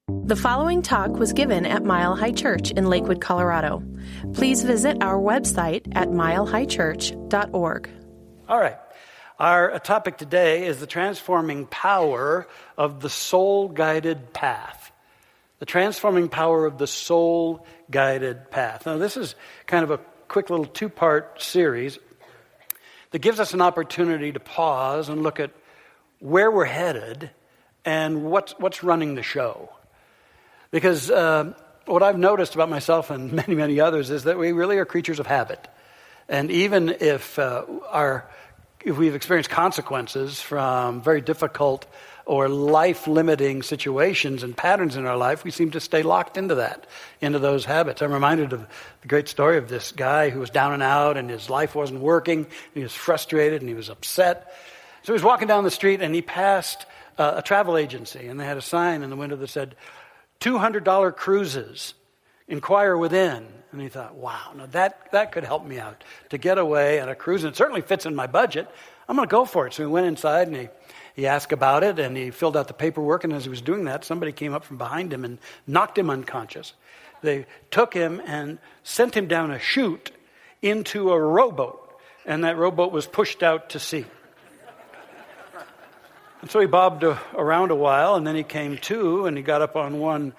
The following talk was given at Mile High Church in Lakewood, Colorado. Please visit our website at milehighchurch.org. All right. Our topic today is the transforming power of the soul-guided path. The transforming power of the soul-guided path. Now, this is kind of a quick little two-part series that gives us an opportunity to pause and look at where we're headed and what's running the show. Because what I've noticed about myself and many, many others is that we really are creatures of habit. And even if we've experienced consequences from very difficult or life-limiting situations and patterns in our life, we seem to stay locked into those habits. I'm reminded of the great story of this guy who was down and out and his life wasn't working. And he was frustrated and he was upset. So he was walking down the street and he passed a travel agency, and they had a sign in the window that said, $200 cruises, inquire within. And he thought, wow, now that could help me out to get away on a cruise. And it certainly fits in my budget. I'm going to go for it. So he went inside and he asked about it and he filled out the paperwork. And as he was doing that, somebody came up from behind him and knocked him unconscious. They took him and sent him down a chute into a rowboat. And that rowboat was pushed out to sea. And so he bobbed around a while, and then he came to, and he got up on one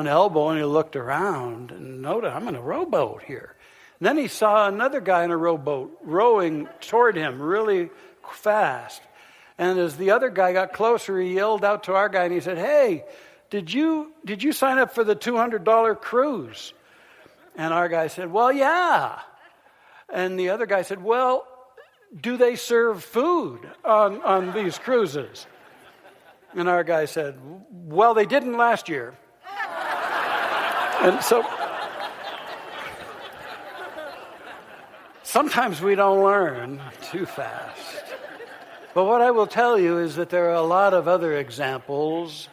elbow, and he looked around, and noted, I'm in a rowboat here. And then he saw another guy in a rowboat rowing toward him really fast. And as the other guy got closer, he yelled out to our guy, and he said, hey, did you sign up for the $200 cruise? And our guy said, well, yeah. And the other guy said, well, do they serve food on these cruises? And our guy said, well, they didn't last year. And so sometimes we don't learn too fast. But what I will tell you is that there are a lot of other examples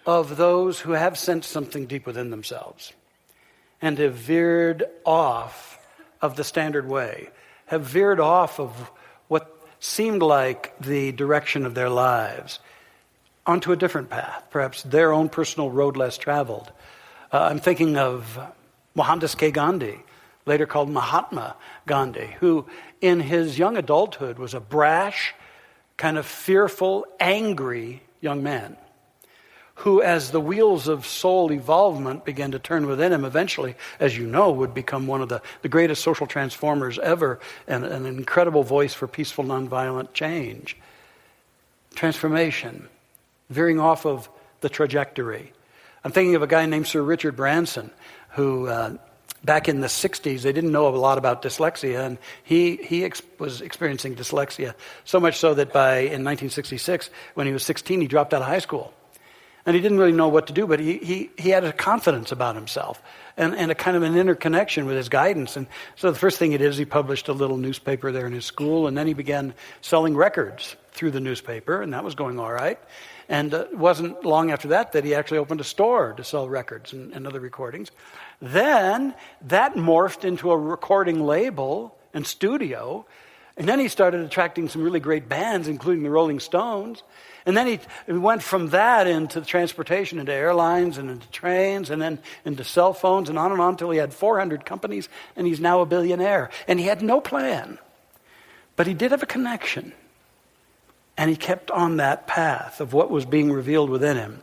of those who have sensed something deep within themselves and have veered off of the standard way, have veered off of what seemed like the direction of their lives onto a different path, perhaps their own personal road less traveled. I'm thinking of Mohandas K. Gandhi, later called Mahatma Gandhi, who in his young adulthood was a brash, kind of fearful, angry young man, who, as the wheels of soul evolvement began to turn within him, eventually, as you know, would become one of the greatest social transformers ever and an incredible voice for peaceful, nonviolent change. Transformation, veering off of the trajectory. I'm thinking of a guy named Sir Richard Branson, who back in the 60s, they didn't know a lot about dyslexia, and he was experiencing dyslexia, so much so that in 1966, when he was 16, he dropped out of high school. And he didn't really know what to do, but he had a confidence about himself and a kind of an interconnection with his guidance. And so the first thing he did is he published a little newspaper there in his school, and then he began selling records through the newspaper, and that was going all right. And it wasn't long after that he actually opened a store to sell records and other recordings. Then that morphed into a recording label and studio, and then he started attracting some really great bands, including the Rolling Stones. And then he went from that into transportation, into airlines and into trains and then into cell phones and on until he had 400 companies, and he's now a billionaire. And he had no plan, but he did have a connection. And he kept on that path of what was being revealed within him.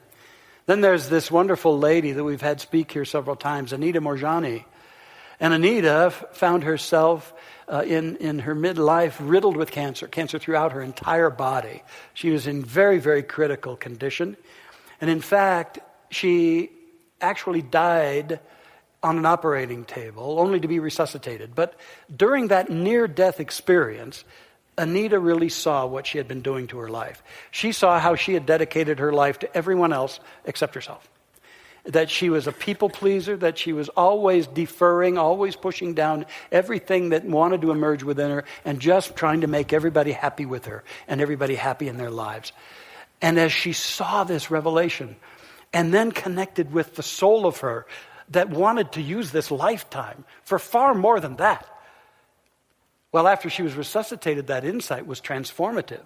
Then there's this wonderful lady that we've had speak here several times, Anita Moorjani. And Anita found herself in her midlife riddled with cancer throughout her entire body. She was in very, very critical condition. And in fact, she actually died on an operating table, only to be resuscitated. But during that near-death experience, Anita really saw what she had been doing to her life. She saw how she had dedicated her life to everyone else except herself. That she was a people pleaser, that she was always deferring, always pushing down everything that wanted to emerge within her and just trying to make everybody happy with her and everybody happy in their lives. And as she saw this revelation and then connected with the soul of her that wanted to use this lifetime for far more than that, well, after she was resuscitated, that insight was transformative.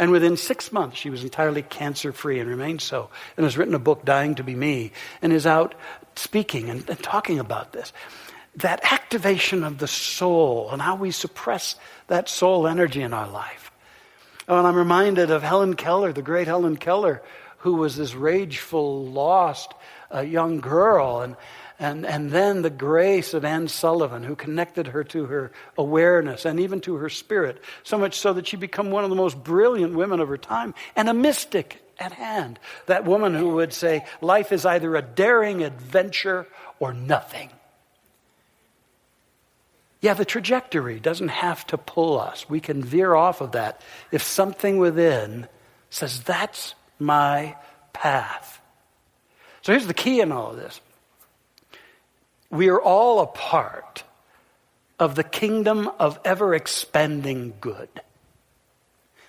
And within 6 months, she was entirely cancer-free and remained so, and has written a book, Dying to Be Me, and is out speaking and talking about this. That activation of the soul and how we suppress that soul energy in our life. Oh, and I'm reminded of Helen Keller, the great Helen Keller, who was this rageful, lost young girl, and then the grace of Anne Sullivan, who connected her to her awareness and even to her spirit, so much so that she became one of the most brilliant women of her time and a mystic at hand. That woman who would say, life is either a daring adventure or nothing. Yeah, the trajectory doesn't have to pull us. We can veer off of that if something within says, that's my path. So here's the key in all of this. We are all a part of the kingdom of ever-expanding good.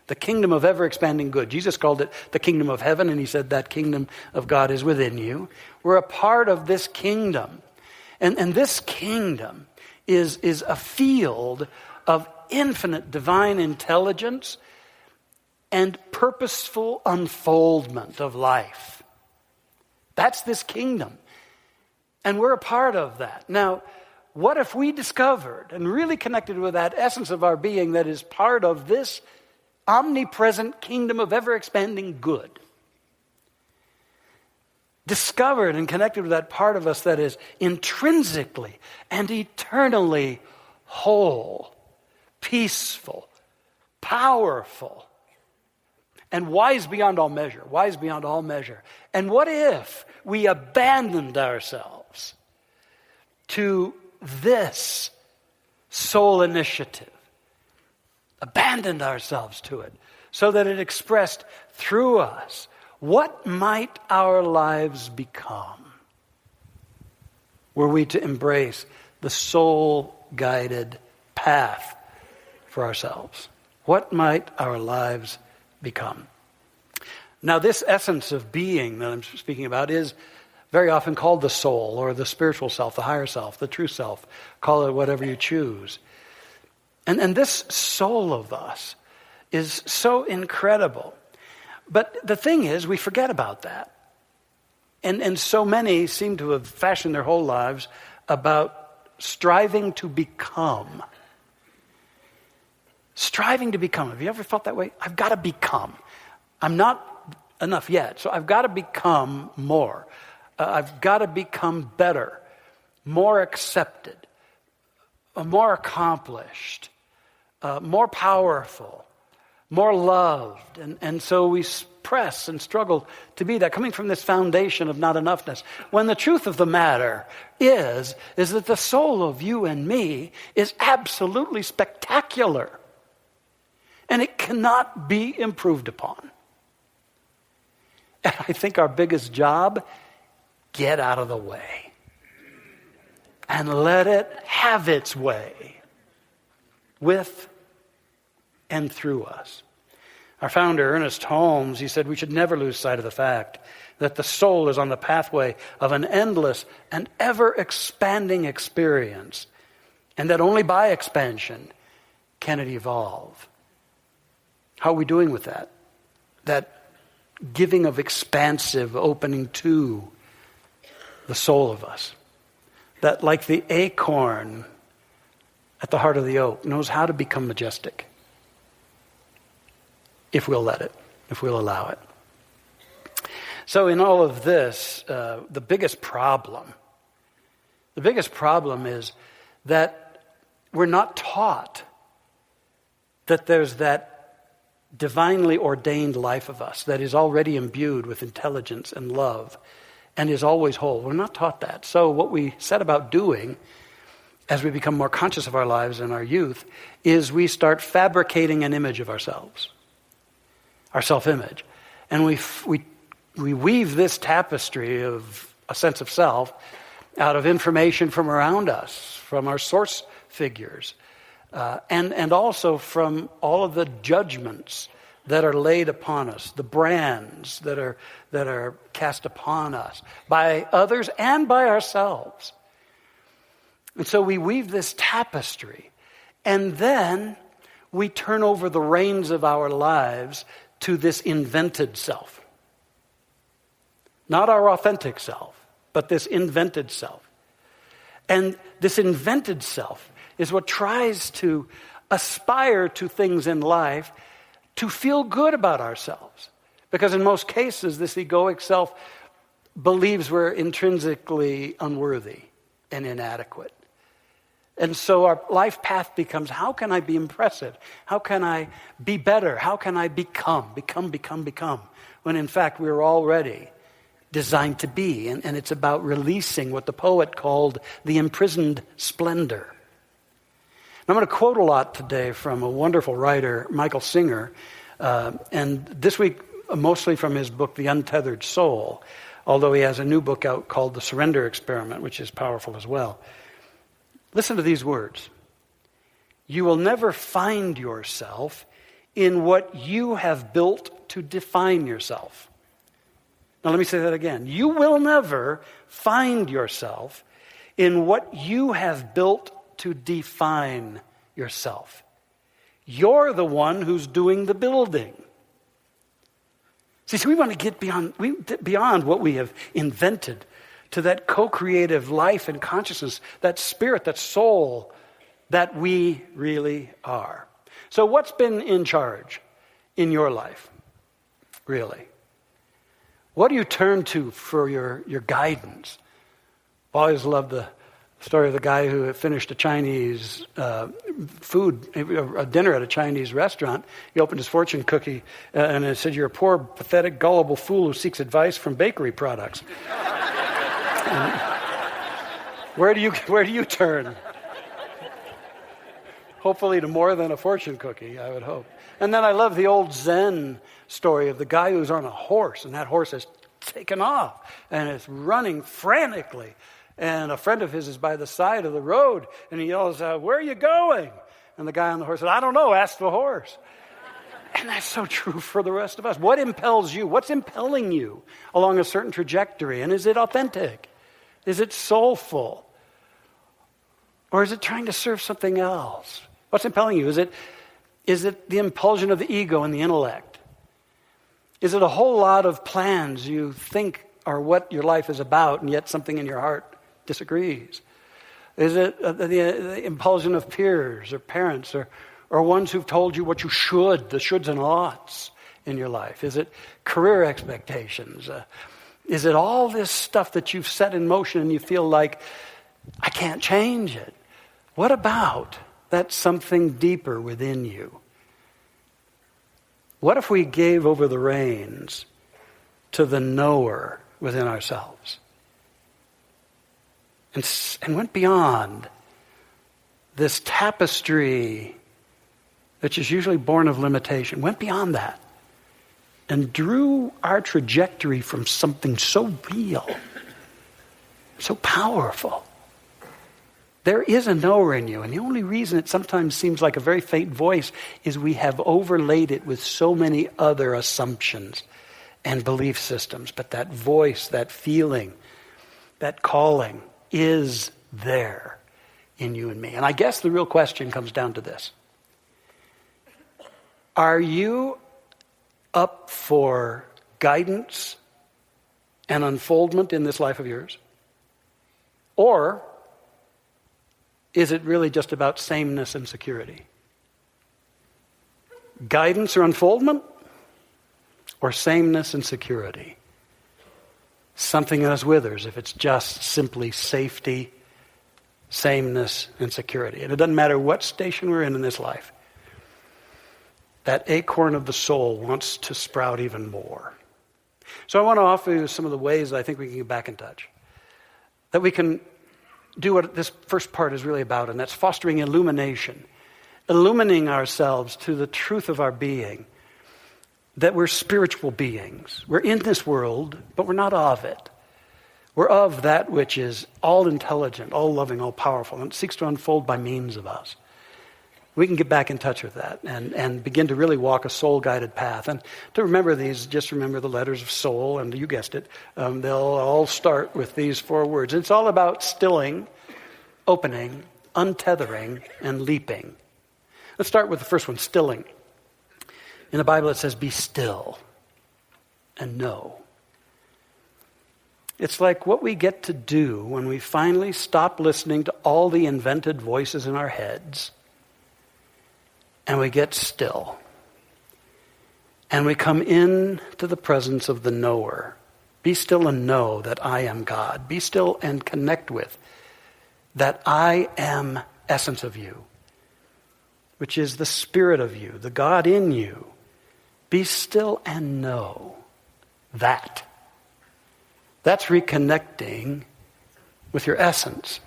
The kingdom of ever-expanding good. Jesus called it the kingdom of heaven, and he said that kingdom of God is within you. We're a part of this kingdom. And this kingdom is a field of infinite divine intelligence and purposeful unfoldment of life. That's this kingdom. And we're a part of that. Now, what if we discovered and really connected with that essence of our being that is part of this omnipresent kingdom of ever-expanding good? Discovered and connected with that part of us that is intrinsically and eternally whole, peaceful, powerful, and wise beyond all measure, wise beyond all measure. And what if we abandoned ourselves to this soul initiative, abandoned ourselves to it, so that it expressed through us? What might our lives become were we to embrace the soul-guided path for ourselves? What might our lives become? Now, this essence of being that I'm speaking about is very often called the soul, or the spiritual self, the higher self, the true self. Call it whatever you choose. And this soul of us is so incredible. But the thing is, we forget about that. And so many seem to have fashioned their whole lives about striving to become. Striving to become. Have you ever felt that way? I've got to become. I'm not enough yet, so I've got to become more. I've got to become better, more accepted, more accomplished, more powerful, more loved. And so we press and struggle to be that, coming from this foundation of not enoughness. When the truth of the matter is that the soul of you and me is absolutely spectacular. And it cannot be improved upon. And I think our biggest job, get out of the way. And let it have its way with and through us. Our founder, Ernest Holmes, he said we should never lose sight of the fact that the soul is on the pathway of an endless and ever-expanding experience, and that only by expansion can it evolve. How are we doing with that? That giving of expansive opening to the soul of us. That, like the acorn at the heart of the oak, knows how to become majestic. If we'll let it, if we'll allow it. So in all of this, the biggest problem is that we're not taught that there's that divinely ordained life of us that is already imbued with intelligence and love and is always whole. We're not taught that. So what we set about doing as we become more conscious of our lives in our youth is we start fabricating an image of ourselves, our self-image. And we weave this tapestry of a sense of self out of information from around us, from our source figures, and also from all of the judgments that are laid upon us, the brands that are cast upon us by others and by ourselves. And so we weave this tapestry, and then we turn over the reins of our lives to this invented self. Not our authentic self, but this invented self. And this invented self is what tries to aspire to things in life to feel good about ourselves. Because in most cases, this egoic self believes we're intrinsically unworthy and inadequate. And so our life path becomes, how can I be impressive? How can I be better? How can I become? When in fact we're already designed to be. And it's about releasing what the poet called the imprisoned splendor. I'm going to quote a lot today from a wonderful writer, Michael Singer, and this week mostly from his book, The Untethered Soul, although he has a new book out called The Surrender Experiment, which is powerful as well. Listen to these words. You will never find yourself in what you have built to define yourself. Now let me say that again. You will never find yourself in what you have built to define yourself. You're the one who's doing the building. See, we want to get beyond what we have invented to that co-creative life and consciousness, that spirit, that soul that we really are. So what's been in charge in your life, really? What do you turn to for your guidance? I've always loved the story of the guy who had finished a Chinese a dinner at a Chinese restaurant. He opened his fortune cookie and it said, "You're a poor, pathetic, gullible fool who seeks advice from bakery products." Where do you turn? Hopefully to more than a fortune cookie, I would hope. And then I love the old Zen story of the guy who's on a horse, and that horse has taken off and is running frantically. And a friend of his is by the side of the road, and he yells out, "Where are you going?" And the guy on the horse said, "I don't know, ask the horse." And that's so true for the rest of us. What impels you? What's impelling you along a certain trajectory? And is it authentic? Is it soulful? Or is it trying to serve something else? What's impelling you? Is it the impulsion of the ego and the intellect? Is it a whole lot of plans you think are what your life is about, and yet something in your heart disagrees? Is it the impulsion of peers or parents or ones who've told you what you should, the shoulds and oughts in your life? Is it career expectations? Is it all this stuff that you've set in motion and you feel like, I can't change it? What about that something deeper within you? What if we gave over the reins to the knower within ourselves and went beyond this tapestry which is usually born of limitation, went beyond that and drew our trajectory from something so real, so powerful? There is a knower in you, and the only reason it sometimes seems like a very faint voice is we have overlaid it with so many other assumptions and belief systems. But that voice, that feeling, that calling is there in you and me. And I guess the real question comes down to this. Are you up for guidance and unfoldment in this life of yours? Or is it really just about sameness and security? Guidance or unfoldment? Or sameness and security? Something in us withers if it's just simply safety, sameness, and security. And it doesn't matter what station we're in this life. That acorn of the soul wants to sprout even more. So I want to offer you some of the ways that I think we can get back in touch. That we can do what this first part is really about, and that's fostering illumination. Illuminating ourselves to the truth of our being. That we're spiritual beings. We're in this world, but we're not of it. We're of that which is all intelligent, all loving, all powerful, and it seeks to unfold by means of us. We can get back in touch with that and begin to really walk a soul-guided path. And to remember these, just remember the letters of soul, and you guessed it, they'll all start with these 4 words. It's all about stilling, opening, untethering, and leaping. Let's start with the first one, stilling. In the Bible it says, be still and know. It's like what we get to do when we finally stop listening to all the invented voices in our heads and we get still. And we come in to the presence of the knower. Be still and know that I am God. Be still and connect with that I am essence of you, which is the spirit of you, the God in you. Be still and know that. That's reconnecting with your essence.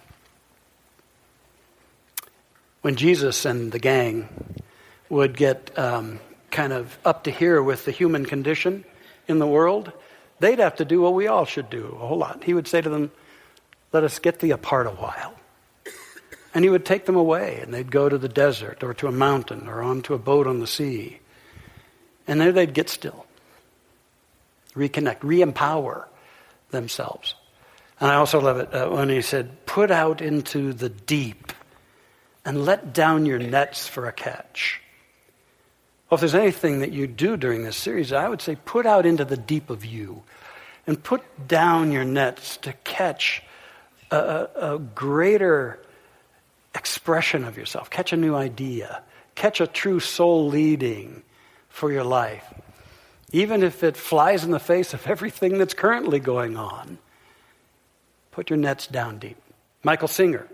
When Jesus and the gang would get kind of up to here with the human condition in the world, they'd have to do what we all should do a whole lot. He would say to them, let us get thee apart a while. And he would take them away, and they'd go to the desert or to a mountain or onto a boat on the sea. And there they'd get still, reconnect, re-empower themselves. And I also love it when he said, put out into the deep and let down your nets for a catch. Well, if there's anything that you do during this series, I would say put out into the deep of you and put down your nets to catch a greater expression of yourself, catch a new idea, catch a true soul leading for your life. Even if it flies in the face of everything that's currently going on, put your nets down deep. Michael Singer,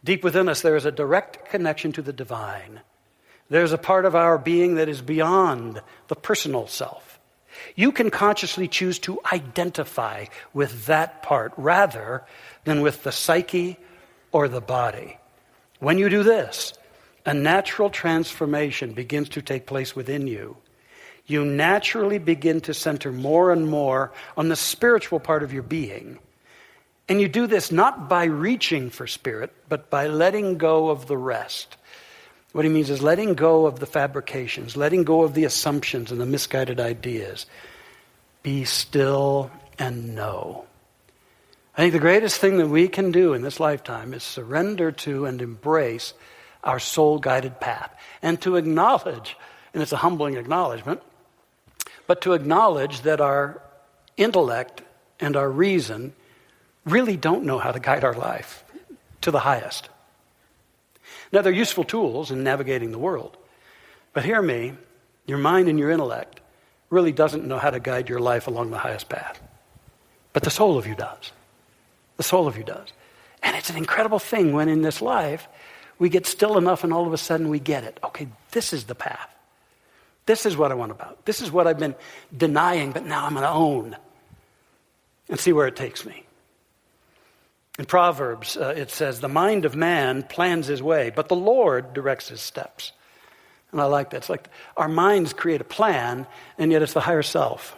deep within us there is a direct connection to the divine. There's a part of our being that is beyond the personal self. You can consciously choose to identify with that part rather than with the psyche or the body. When you do this, a natural transformation begins to take place within you. You naturally begin to center more and more on the spiritual part of your being. And you do this not by reaching for spirit, but by letting go of the rest. What he means is letting go of the fabrications, letting go of the assumptions and the misguided ideas. Be still and know. I think the greatest thing that we can do in this lifetime is surrender to and embrace our soul-guided path. And to acknowledge, and it's a humbling acknowledgement, but to acknowledge that our intellect and our reason really don't know how to guide our life to the highest. Now, they're useful tools in navigating the world. But hear me, your mind and your intellect really doesn't know how to guide your life along the highest path. But the soul of you does. The soul of you does. And it's an incredible thing when in this life we get still enough and all of a sudden we get it. Okay, this is the path. This is what I want about. This is what I've been denying, but now I'm going to own and see where it takes me. In Proverbs, it says, the mind of man plans his way, but the Lord directs his steps. And I like that. It's like our minds create a plan, and yet it's the higher self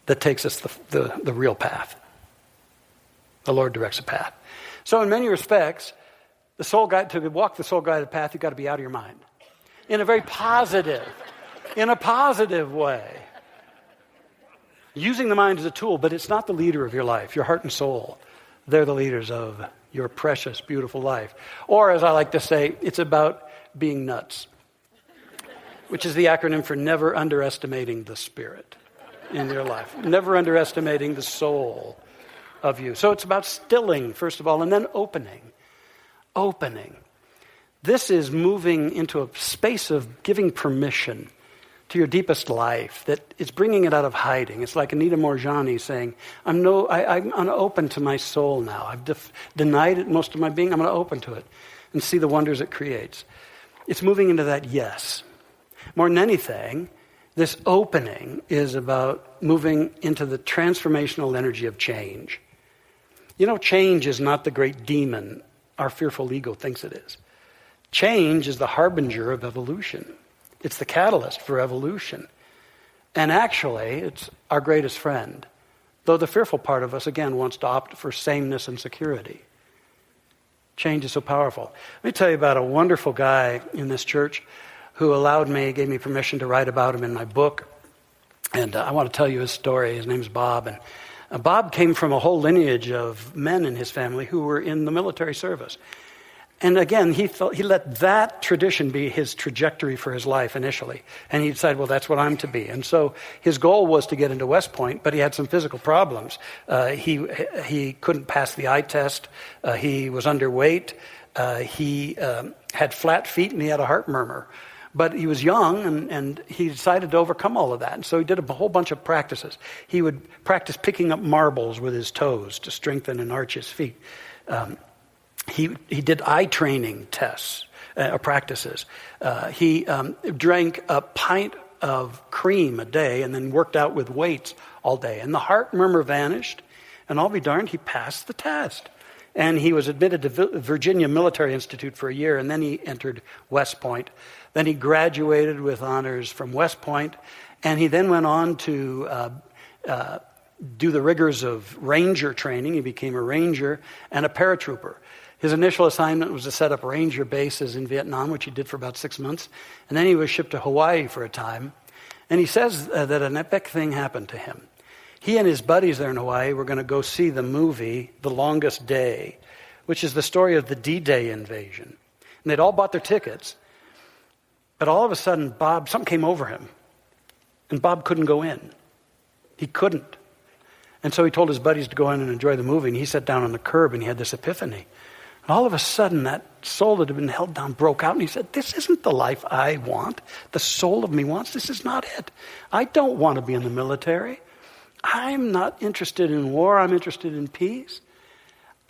that takes us the real path. The Lord directs a path. So in many respects, to walk the soul-guided path, you've got to be out of your mind. In a very positive way. Using the mind as a tool, but it's not the leader of your life, your heart and soul. They're the leaders of your precious, beautiful life. Or, as I like to say, it's about being nuts, which is the acronym for never underestimating the spirit in your life. Never underestimating the soul of you. So it's about stilling, first of all, and then opening. Opening. This is moving into a space of giving permission to your deepest life, that it's bringing it out of hiding. It's like Anita Morjani saying, I'm open to my soul now. I've denied it most of my being. I'm going to open to it and see the wonders it creates. It's moving into that yes. More than anything, this opening is about moving into the transformational energy of change. You know, change is not the great demon our fearful ego thinks it is. Change is the harbinger of evolution. It's the catalyst for evolution. And actually, it's our greatest friend. Though the fearful part of us, again, wants to opt for sameness and security. Change is so powerful. Let me tell you about a wonderful guy in this church who gave me permission to write about him in my book. And I want to tell you his story. His name's Bob. And Bob came from a whole lineage of men in his family who were in the military service. And again, he let that tradition be his trajectory for his life initially. And he decided, well, that's what I'm to be. And so his goal was to get into West Point, but he had some physical problems. He couldn't pass the eye test. He was underweight. He had flat feet, and he had a heart murmur. But he was young, and he decided to overcome all of that. And so he did a whole bunch of practices. He would practice picking up marbles with his toes to strengthen and arch his feet. He did eye training tests, practices. He drank a pint of cream a day and then worked out with weights all day. And the heart murmur vanished, and I'll be darned, he passed the test. And he was admitted to Virginia Military Institute for a year, and then he entered West Point. Then he graduated with honors from West Point, and he then went on to do the rigors of ranger training. He became a ranger and a paratrooper. His initial assignment was to set up ranger bases in Vietnam, which he did for about 6 months. And then he was shipped to Hawaii for a time. And he says that an epic thing happened to him. He and his buddies there in Hawaii were going to go see the movie The Longest Day, which is the story of the D-Day invasion. And they'd all bought their tickets. But all of a sudden, something came over him. And Bob couldn't go in. He couldn't. And so he told his buddies to go in and enjoy the movie. And he sat down on the curb and he had this epiphany. All of a sudden, that soul that had been held down broke out, and he said, this isn't the life I want. The soul of me wants. This is not it. I don't want to be in the military. I'm not interested in war. I'm interested in peace.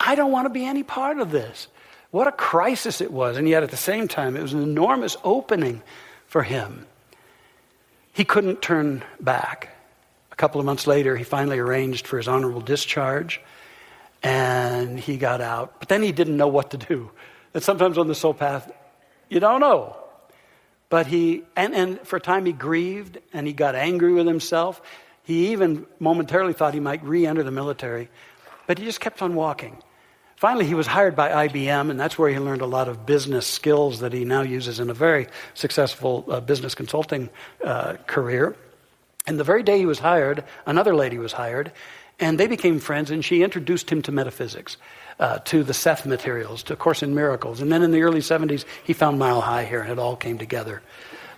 I don't want to be any part of this. What a crisis it was, and yet at the same time, it was an enormous opening for him. He couldn't turn back. A couple of months later, he finally arranged for his honorable discharge, and he got out. But then he didn't know what to do. And sometimes on the soul path, you don't know. But and for a time he grieved, and he got angry with himself. He even momentarily thought he might re-enter the military. But he just kept on walking. Finally, he was hired by IBM, and that's where he learned a lot of business skills that he now uses in a very successful business consulting career. And the very day he was hired, another lady was hired, and they became friends, and she introduced him to metaphysics, to the Seth materials, to A Course in Miracles. And then in the early 70s, he found Mile High here, and it all came together.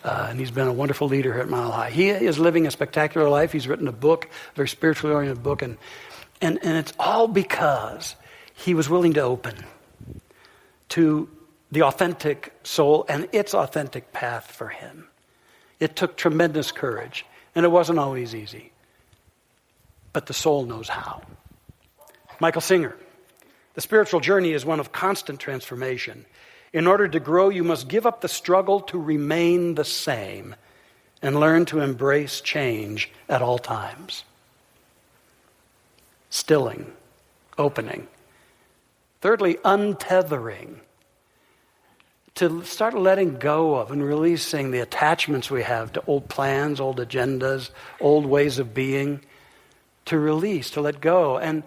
And he's been a wonderful leader here at Mile High. He is living a spectacular life. He's written a book, a very spiritually oriented book, and it's all because he was willing to open to the authentic soul and its authentic path for him. It took tremendous courage, and it wasn't always easy. But the soul knows how. Michael Singer, the spiritual journey is one of constant transformation. In order to grow, you must give up the struggle to remain the same and learn to embrace change at all times. Stilling, opening. Thirdly, untethering. To start letting go of and releasing the attachments we have to old plans, old agendas, old ways of being. To release, to let go, and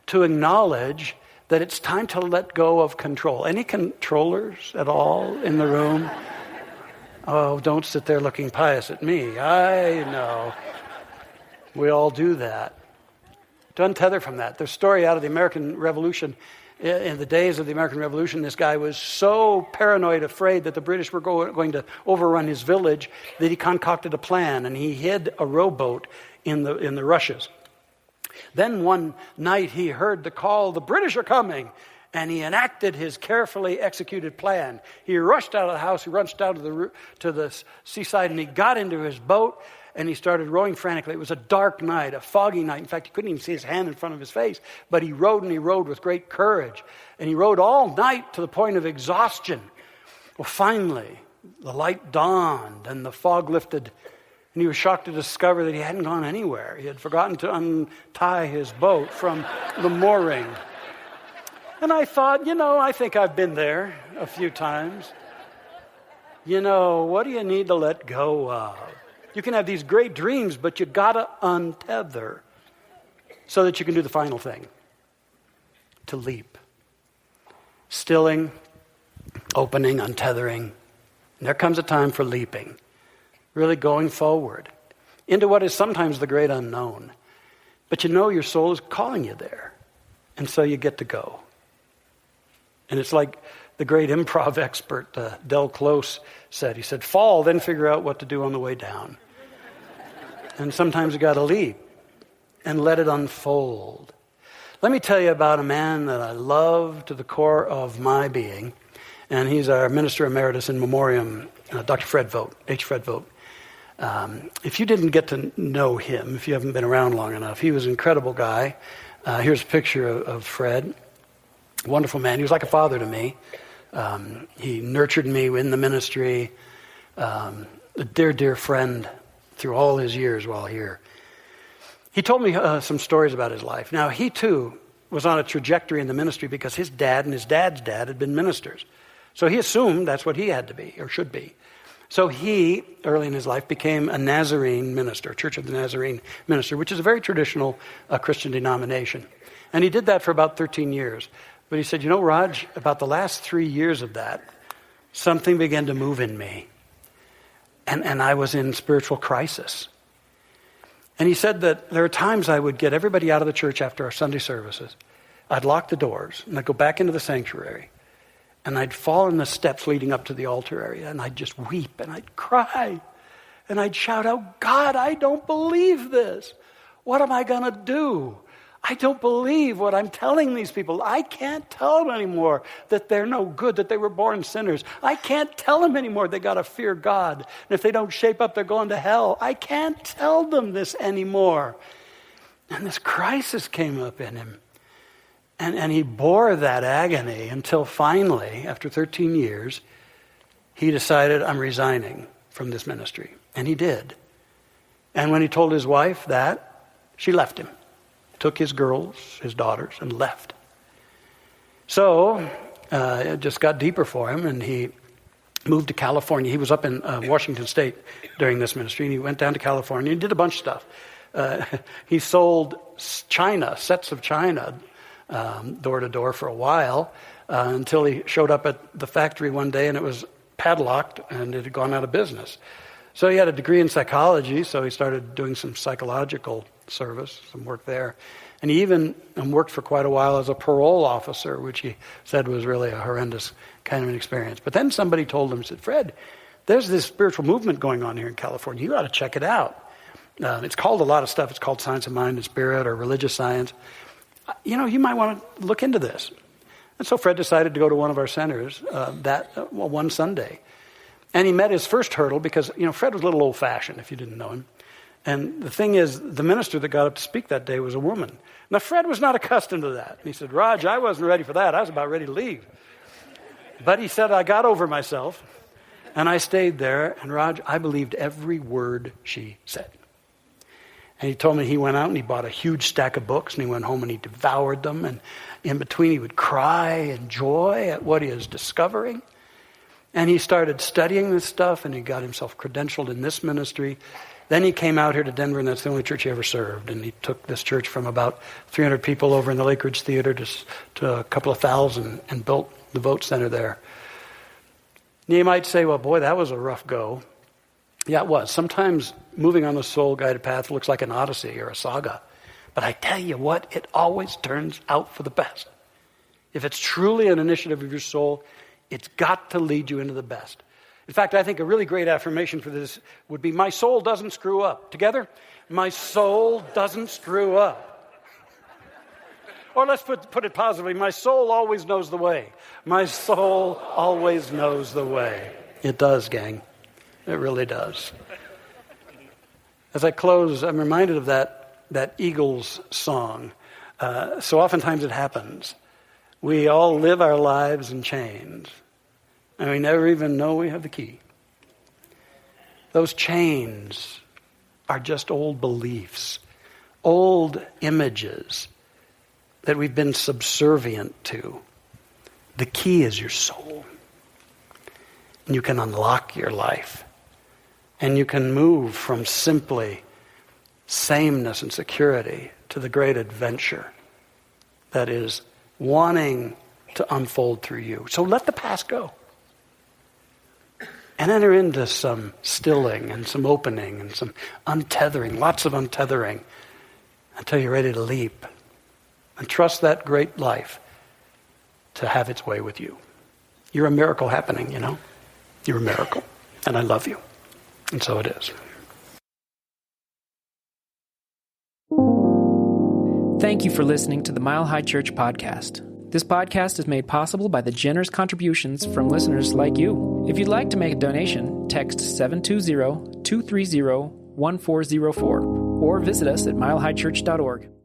to acknowledge that it's time to let go of control. Any controllers at all in the room? Oh, don't sit there looking pious at me. I know. We all do that. To untether from that. There's a story out of the American Revolution. In the days of the American Revolution, this guy was so paranoid, afraid that the British were going to overrun his village, that he concocted a plan, and he hid a rowboat in the rushes. Then one night he heard the call, the British are coming, and he enacted his carefully executed plan. He rushed out of the house, he rushed out to the seaside, and he got into his boat, and he started rowing frantically. It was a dark night, a foggy night. In fact, he couldn't even see his hand in front of his face, but he rowed and he rowed with great courage. And he rowed all night to the point of exhaustion. Well, finally, the light dawned and the fog lifted. And he was shocked to discover that he hadn't gone anywhere. He had forgotten to untie his boat from the mooring. And I thought, I think I've been there a few times. What do you need to let go of? You can have these great dreams, but you gotta untether so that you can do the final thing. To leap. Stilling, opening, untethering. And there comes a time for leaping. Really going forward into what is sometimes the great unknown. But your soul is calling you there. And so you get to go. And it's like the great improv expert Del Close said. He said, fall, then figure out what to do on the way down. And sometimes you got to leap and let it unfold. Let me tell you about a man that I love to the core of my being, and he's our minister emeritus in memoriam, Dr. Fred Vogt, H. Fred Vogt. If you didn't get to know him, if you haven't been around long enough, he was an incredible guy. Here's a picture of Fred. Wonderful man. He was like a father to me. He nurtured me in the ministry. A dear, dear friend through all his years while here. He told me some stories about his life. Now, he too was on a trajectory in the ministry because his dad and his dad's dad had been ministers. So he assumed that's what he had to be or should be. So he, early in his life, became a Nazarene minister, Church of the Nazarene minister, which is a very traditional Christian denomination. And he did that for about 13 years. But he said, you know, Raj, about the last 3 years of that, something began to move in me. And I was in spiritual crisis. And he said that there are times I would get everybody out of the church after our Sunday services. I'd lock the doors, and I'd go back into the sanctuary. And I'd fall in the steps leading up to the altar area, and I'd just weep, and I'd cry. And I'd shout out, God, I don't believe this. What am I going to do? I don't believe what I'm telling these people. I can't tell them anymore that they're no good, that they were born sinners. I can't tell them anymore they got to fear God. And if they don't shape up, they're going to hell. I can't tell them this anymore. And this crisis came up in him. And he bore that agony until finally, after 13 years, he decided, I'm resigning from this ministry. And he did. And when he told his wife that, she left him. Took his girls, his daughters, and left. So it just got deeper for him, and he moved to California. He was up in Washington State during this ministry, and he went down to California and did a bunch of stuff. He sold china, sets of china, door to door for a while, until he showed up at the factory one day, and it was padlocked, and it had gone out of business. So he had a degree in psychology, so he started doing some psychological service, some work there. And he even worked for quite a while as a parole officer, which he said was really a horrendous kind of an experience. But then somebody told him, said, Fred, there's this spiritual movement going on here in California. You ought to check it out. It's called a lot of stuff. It's called science of mind and spirit or religious science. You know, you might want to look into this. And so Fred decided to go to one of our centers one Sunday. And he met his first hurdle because, you know, Fred was a little old-fashioned, if you didn't know him. And the thing is, the minister that got up to speak that day was a woman. Now, Fred was not accustomed to that. And he said, Raj, I wasn't ready for that. I was about ready to leave. But he said, I got over myself, and I stayed there. And Raj, I believed every word she said. And he told me he went out and he bought a huge stack of books, and he went home and he devoured them. And in between, he would cry in joy at what he was discovering. And he started studying this stuff, and he got himself credentialed in this ministry. Then he came out here to Denver, and that's the only church he ever served. And he took this church from about 300 people over in the Lake Ridge Theater to a couple of thousand and built the Vogt Center there. And you might say, well, boy, that was a rough go. Yeah, it was. Sometimes moving on the soul-guided path looks like an odyssey or a saga. But I tell you what, it always turns out for the best. If it's truly an initiative of your soul, it's got to lead you into the best. In fact, I think a really great affirmation for this would be, my soul doesn't screw up. Together? My soul doesn't screw up. Or let's put it positively, my soul always knows the way. My soul always knows the way. It does, gang. It really does. As I close, I'm reminded of that Eagles song. So oftentimes it happens. We all live our lives in chains, and we never even know we have the key. Those chains are just old beliefs, old images that we've been subservient to. The key is your soul. And you can unlock your life. And you can move from simply sameness and security to the great adventure that is wanting to unfold through you. So let the past go. And enter into some stilling and some opening and some untethering, lots of untethering, until you're ready to leap. And trust that great life to have its way with you. you're a miracle happening, you know. You're a miracle. And I love you. And so it is. Thank you for listening to the Mile High Church podcast. This podcast is made possible by the generous contributions from listeners like you. If you'd like to make a donation, text 720-230-1404 or visit us at milehighchurch.org.